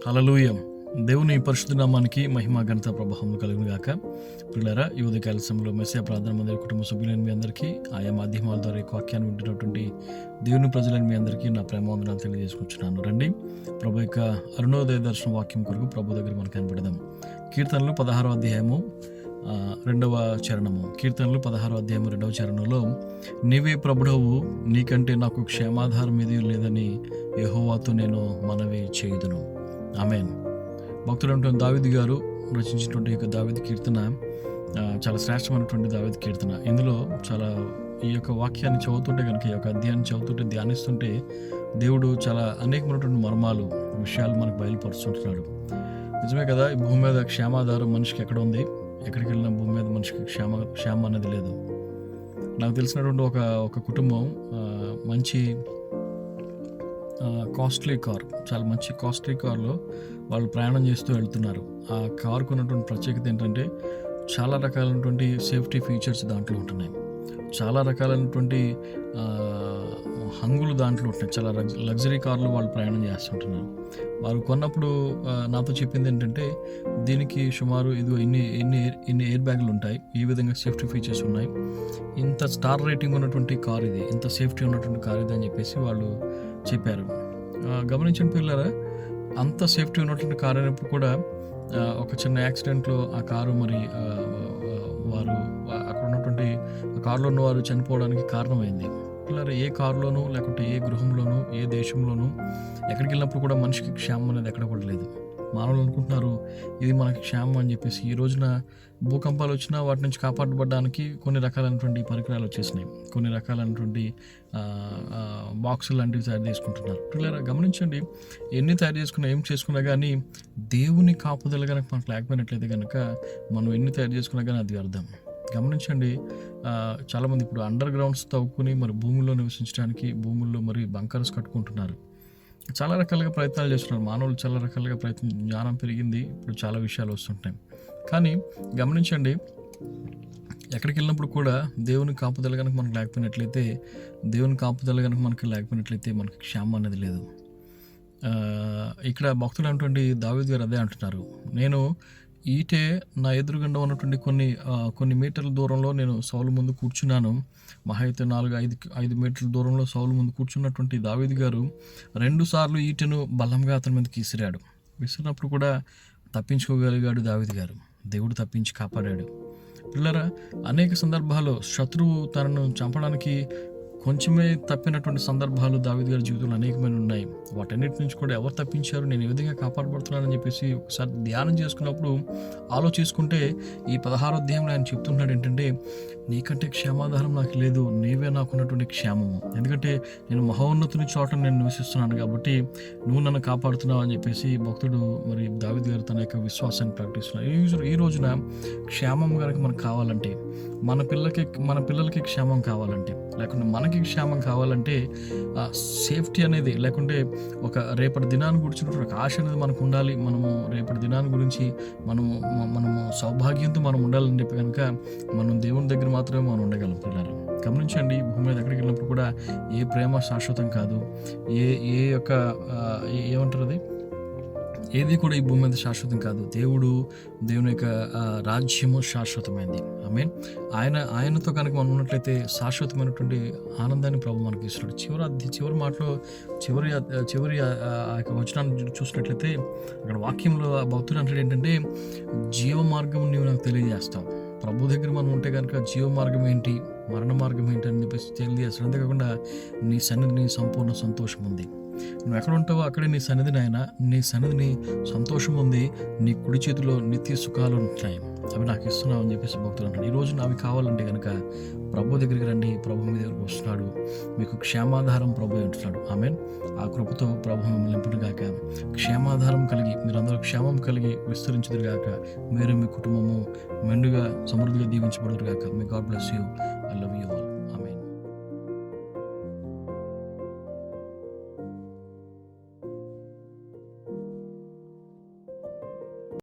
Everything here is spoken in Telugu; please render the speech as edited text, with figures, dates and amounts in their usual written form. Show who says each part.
Speaker 1: హల్లెలూయా. దేవుని పరిశుద్ధ నామానికి మహిమ ఘనత ప్రభావములు కలుగును గాక. ప్రియులారా, ఈ ఉదయకాల సమయంలో మెస్సియా ప్రార్థన మందిర కుటుంబ సభ్యులైన మీ అందరికీ, ఆయా మాధ్యమాల ద్వారా ఈ వాక్యాన్ని వింటున్నటువంటి దేవుని ప్రజలైన మీ అందరికీ నా ప్రేమవందనాలు తెలియజేసుకుంటున్నాను. రండి, ప్రభు యొక్క అరుణోదయ దర్శన వాక్యం కొరకు ప్రభు దగ్గర మనకు కనబడదాం. కీర్తనలు 16వ అధ్యాయము 2వ చరణము. కీర్తనలు 16వ అధ్యాయము 2వ చరణంలో, నీవే ప్రభుడవు, నీకంటే నాకు క్షేమాధారం ఏదీ లేదని యెహోవాతో నేను మనవి చేయుదును. ఆమేన్. భక్తుడు దావీదు గారు రచించినటువంటి యొక్క దావీదు కీర్తన చాలా శ్రేష్టమైనటువంటి దావీదు కీర్తన. ఇందులో చాలా ఈ యొక్క వాక్యాన్ని చదువుతుంటే కనుక, ఈ యొక్క అధ్యాయాన్ని చదువుతుంటే, ధ్యానిస్తుంటే దేవుడు చాలా అనేకమైనటువంటి మర్మాలు, విషయాలు మనకు బయలుపరుస్తుంటున్నాడు. నిజమే కదా, ఈ భూమి మీద క్షేమాధారం మనిషికి ఎక్కడ ఉంది? ఎక్కడికి వెళ్ళినా భూమి మీద మనిషికి క్షేమం అనేది లేదు. నాకు తెలిసినటువంటి ఒక కుటుంబం మంచి కాస్ట్లీ కార్, చాలా మంచి కాస్ట్లీ కార్లో వాళ్ళు ప్రయాణం చేస్తూ వెళ్తున్నారు. ఆ కార్కు ఉన్నటువంటి ప్రత్యేకత ఏంటంటే, చాలా రకాలైనటువంటి సేఫ్టీ ఫీచర్స్ దాంట్లో ఉంటున్నాయి. చాలా రకాలైనటువంటి హంగులు దాంట్లో ఉంటున్నాయి. చాలా లగ్జరీ కార్లు వాళ్ళు ప్రయాణం చేస్తుంటున్నారు. వారు కొన్నప్పుడు నాతో చెప్పింది ఏంటంటే, దీనికి సుమారు ఇదిగో ఇన్ని ఎయిర్ బ్యాగులు ఉంటాయి, ఈ విధంగా సేఫ్టీ ఫీచర్స్ ఉన్నాయి, ఇంత స్టార్ రేటింగ్ ఉన్నటువంటి కార్ ఇది, ఇంత సేఫ్టీ ఉన్నటువంటి కార్ ఇది అని చెప్పేసి వాళ్ళు చెప్పారు. గమనించండి పిల్లరా, అంత సేఫ్టీ ఉన్నటువంటి కార్ అయినప్పుడు కూడా ఒక చిన్న యాక్సిడెంట్లో ఆ కారు మరి వారు అక్కడ ఉన్నటువంటి కారులో ఉన్న వారు చనిపోవడానికి కారణమైంది. పిల్లలు, ఏ కారులోనూ లేకుంటే ఏ గృహంలోనూ ఏ దేశంలోనూ ఎక్కడికి వెళ్ళినప్పుడు కూడా మనిషికి క్షేమం అనేది ఎక్కడ కూడా లేదు. మానవులు అనుకుంటున్నారు ఇది మనకి క్షేమం అని చెప్పేసి. ఈ రోజున భూకంపాలు వచ్చినా వాటి నుంచి కాపాడబడడానికి కొన్ని రకాలైనటువంటి పరికరాలు వచ్చేసినాయి, కొన్ని రకాలైనటువంటి బాక్సులు లాంటివి తయారు చేసుకుంటున్నారు. పిల్లలు గమనించండి, ఎన్ని తయారు చేసుకున్నా ఏం చేసుకున్నా కానీ దేవుని కాపుదల కనుక మనకు లేకపోయినట్లయితే కనుక మనం ఎన్ని తయారు చేసుకున్నా కానీ అది అర్థం. గమనించండి, చాలామంది ఇప్పుడు అండర్ గ్రౌండ్స్ తవ్వుకుని మరి భూమిలో నివసించడానికి భూముల్లో మరి బంకర్స్ కట్టుకుంటున్నారు. చాలా రకాలుగా ప్రయత్నాలు చేస్తున్నారు మానవులు. చాలా రకాలుగా జ్ఞానం పెరిగింది, ఇప్పుడు చాలా విషయాలు వస్తుంటాయి. కానీ గమనించండి, ఎక్కడికి వెళ్ళినప్పుడు కూడా దేవుని కాపుదల కనుక మనకు లేకపోయినట్లయితే, మనకి క్షేమం అనేది లేదు. ఇక్కడ భక్తులు అనేటువంటి దావీదు గారు అదే అంటున్నారు, నేను ఈటే నా ఎదురుగుండా ఉన్నటువంటి కొన్ని మీటర్ల దూరంలో నేను సౌలు ముందు కూర్చున్నాను. మహా అయితే 4-5 మీటర్ల దూరంలో సౌలు ముందు కూర్చున్నటువంటి దావీదు గారు 2 సార్లు ఈటెను బలంగా అతని మీదకి విసిరినప్పుడు కూడా తప్పించుకోగలిగాడు దావీదు గారు. దేవుడు తప్పించి కాపాడాడు. పిల్లరా, అనేక సందర్భాల్లో శత్రువు తనను చంపడానికి కొంచెమే తప్పినటువంటి సందర్భాలు దావీదు గారి జీవితంలో అనేకమైన ఉన్నాయి. వాటన్నిటి నుంచి కూడా ఎవరు తప్పించారు, నేను ఏ విధంగా కాపాడబడుతున్నానని చెప్పేసి ఒకసారి ధ్యానం చేసుకున్నప్పుడు ఆలోచించుకుంటే, ఈ 16వ అధ్యాయంలో ఆయన చెప్తున్నాడు ఏంటంటే, నీకంటే క్షేమాధారం నాకు లేదు, నీవే నాకున్నటువంటి క్షేమము. ఎందుకంటే నేను మహోన్నతుని చోట నేను నివసిస్తున్నాను కాబట్టి నువ్వు నన్ను కాపాడుతున్నావు అని చెప్పేసి భక్తుడు మరి దావీదు గారు తన యొక్క విశ్వాసాన్ని ప్రకటిస్తున్నారు. ఈ రోజున క్షేమం కనుక మనకు కావాలంటే, మన పిల్లలకి క్షేమం కావాలంటే, లేకుంటే మనకి క్షేమం కావాలంటే, సేఫ్టీ అనేది లేకుంటే ఒక రేపటి దినాన్ని గురించి ఒక ఆశ అనేది మనకు ఉండాలి. మనము రేపటి దినాన్ని గురించి మనము సౌభాగ్యంతో మనం ఉండాలని చెప్పి కనుక మనం దేవుని దగ్గర మాత్రమే మనం ఉండగలం. పిల్లలు గమనించండి, భూమి మీద ఎక్కడికి వెళ్ళినప్పుడు కూడా ఏ ప్రేమ శాశ్వతం కాదు, ఏమంటారు అది, ఏది కూడా ఈ భూమి మీద శాశ్వతం కాదు. దేవుని యొక్క రాజ్యము శాశ్వతమైంది. ఆమేన్. ఆయనతో కనుక మనం ఉన్నట్లయితే శాశ్వతమైనటువంటి ఆనందాన్ని ప్రభు మనకి ఇస్తున్నాడు. చివరి మాటలో చివరి ఆ యొక్క వచనాన్ని చూసినట్లయితే అక్కడ వాక్యంలో ఆ భక్తుడు అంటే ఏంటంటే, జీవ మార్గం నీవు నాకు తెలియజేస్తావు. ప్రభు దగ్గర మనం ఉంటే కనుక జీవ మార్గం ఏంటి, మరణ మార్గం ఏంటి అని చెప్పేసి తెలియజేస్తాడు. అంతేకాకుండా నీ సన్నిధిని సంపూర్ణ సంతోషం ఉంది. నువ్వు ఎక్కడ ఉంటావో అక్కడే నీ సన్నిధిని, నీ సన్నిధిని సంతోషం ఉంది, నీ కుడి చేతిలో నిత్య సుఖాలు ఉంటాయి, అవి నాకు ఇస్తున్నావు అని చెప్పేసి భక్తులు అంటాడు. ఈరోజు అవి కావాలంటే కనుక ప్రభు దగ్గరికి రండి. ప్రభు మీ దగ్గరకు వస్తున్నాడు, మీకు క్షేమాధారం ప్రభు అంటున్నాడు. ఆమేన్. ఆ కృపతో ప్రభు మిమ్మల్ని నింపుడుగాక, క్షేమాధారం కలిగి మీరందరూ క్షేమం కలిగి విస్తరించుదురుగాక, మీరు మీ కుటుంబము మెండుగా సమృద్ధిగా దీవించబడుదురుగాక. మీ God bless you. I love you all.